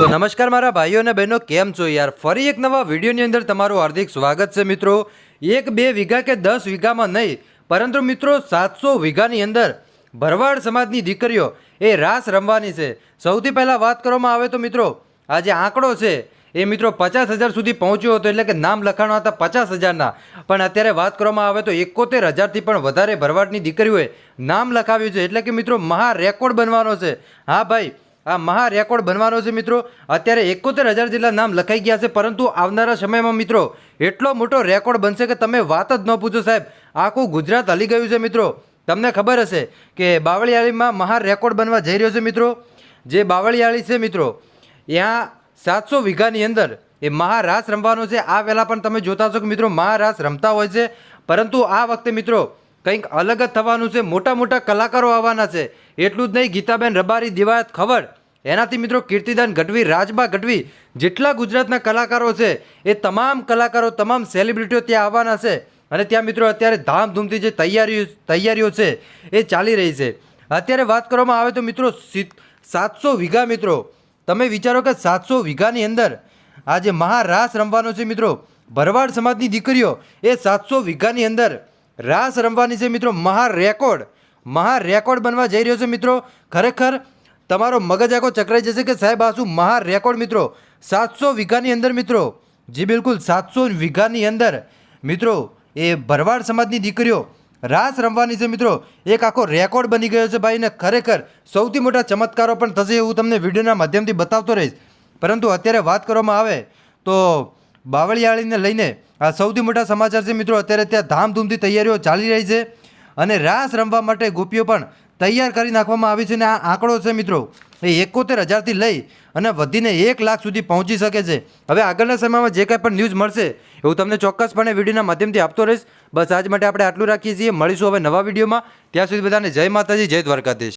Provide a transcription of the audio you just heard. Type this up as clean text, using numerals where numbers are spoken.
तो नमस्कार मारा भाईओ ने बहनों केम छो यार फरी एक नवा वीडियो अंदर तमारू हार्दिक स्वागत है मित्रों। एक बे वीघा के 10 वीघा में नहीं परंतु मित्रों 700 वीघा अंदर भरवाड़ समाजनी दीकरीओ ए रास रमवानी छे। सौथी पहला बात करवामां आवे तो मित्रों आज आंकड़ो छे ए मित्रों 50,000 सुधी पहोंच्यो हतो एटले के नाम लखाणो हता 50,000 ना पण अत्यारे वात करवामां आवे तो 71,000 थी पण वधारे भरवाड़नी दीकरीओए नाम लखाव्युं छे एटले के मित्रों महा रेकॉर्ड बनवानो छे। हाँ भाई आ महा रेकॉर्ड बनवानो छे मित्रों। अत्यारे 71,000 जेटला नाम लखाई गया छे परंतु आवनारा समयमां मित्रों एटलो मोटो रेकॉर्ड बनशे के तमे वात ज न पूछो साहेब। आखुं गुजरात हली गयुं छे मित्रों। तमने खबर हशे के बावळियाळीमां महा रेकॉर्ड बनवा जई रह्यो छे मित्रों। जे बावळियाळी छे मित्रों त्यां 700 वीघानी अंदर ए महारास रमवानो छे। आ वेला पण तमे जोता छो के मित्रों महारास रमता होय छे परंतु आ वखते मित्रों कंईक अलग ज थवानुं छे। मोटा मोटा कलाकारो आववाना छे। एटલું જ નહીં ગીતાબેન રબારી દિવાયત ખબર એનાથી મિત્રો કીર્તિદાન ગઢવી રાજબા ગઢવી જેટલા ગુજરાતના કલાકારો છે એ તમામ કલાકારો તમામ સેલિબ્રિટીઓ ત્યાં આવવાના છે અને ત્યાં મિત્રો અત્યારે ધામધૂમથી જે તૈયારીઓ છે એ ચાલી રહી છે। અત્યારે વાત કરવામાં આવે તો મિત્રો 700 વીઘા મિત્રો તમે વિચારો કે 700 વીઘાની અંદર આ જે મહારાસ રમવાનો છે મિત્રો ભરવાડ સમાજની દીકરીઓ એ 700 વીઘાની અંદર રાસ રમવાની છે મિત્રો। મહા રેકોર્ડ બનવા જઈ રહ્યો છે મિત્રો। ખરેખર તમારો મગજ આખો ચકરાઈ જશે કે સાહેબ આ શું મહા રેકોર્ડ મિત્રો 700 વીઘાની અંદર મિત્રો જી બિલકુલ 700 વીઘાની અંદર મિત્રો એ ભરવાડ સમાજની દીકરીઓ રાસ રમવાની છે મિત્રો। એક આખો રેકોર્ડ બની ગયો છે ભાઈ ને ખરેખર સૌથી મોટા ચમત્કારો પણ થશે એવું તમને વિડીયોના માધ્યમથી બતાવતો રહીશ। પરંતુ અત્યારે વાત કરવામાં આવે તો બાવળિયાળીને લઈને આ સૌથી મોટા સમાચાર છે મિત્રો। અત્યારે ત્યાં ધામધૂમથી તૈયારીઓ ચાલી રહી છે અને રાસ રમવા માટે ગોપીઓ પણ તૈયાર કરી નાખવામાં આવી છે। અને આ આંકડો છે મિત્રો એ 71,000થી લઈ અને વધીને 1 લાખ સુધી પહોંચી શકે છે। હવે આગળના સમયમાં જે કાંઈ પણ ન્યૂઝ મળશે એવું તમને ચોક્કસપણે વિડીયોના માધ્યમથી આપતો રહીશ। બસ આજ માટે આપણે આટલું રાખીએ છીએ। મળીશું હવે નવા વિડીયોમાં। ત્યાં સુધી બધાને જય માતાજી, જય દ્વારકાધીશ।